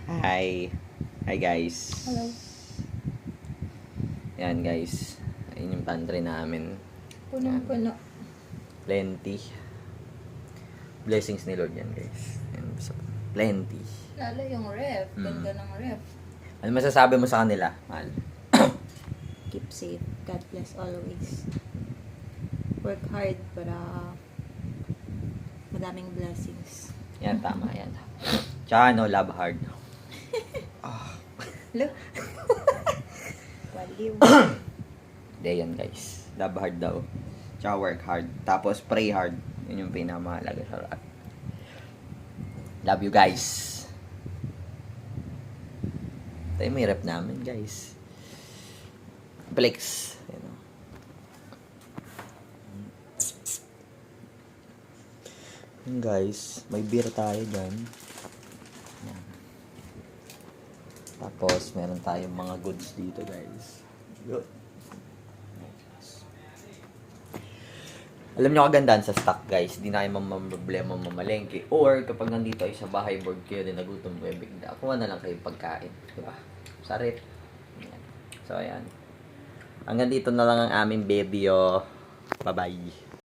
Hi. Hi guys. Hello. Yan guys. Ayun yung pantry namin. Punong-puno. Plenty. Blessings ni Lord yan guys. Yan, plenty. Lalo yung ref. Ganda ng ref. Ano masasabi mo sa kanila, Mahal? Keep safe. God bless always. Work hard para madaming blessings. Yan, tama yan. Tsaka love hard. Hello? Waliw. Hindi yan guys. Love hard daw. Tsaka work hard. Tapos pray hard. Yun yung pinakamahalaga sa lahat. Love you guys. Tayo may rep namin guys. Flex. Yan, o. Yun guys. May beer tayo dyan. Yan. Tapos meron tayong mga goods dito guys. Good. Alam nyo kagandahan sa stock guys, di na kayo problema mamalengke. Or kapag nandito ay sa bahay, board kayo, din nagutom kayo bigla, kuha na lang kayo pagkain. Diba? Sa rep. Ayan. So ayan. Hanggang dito na lang ang aming video. Bye bye.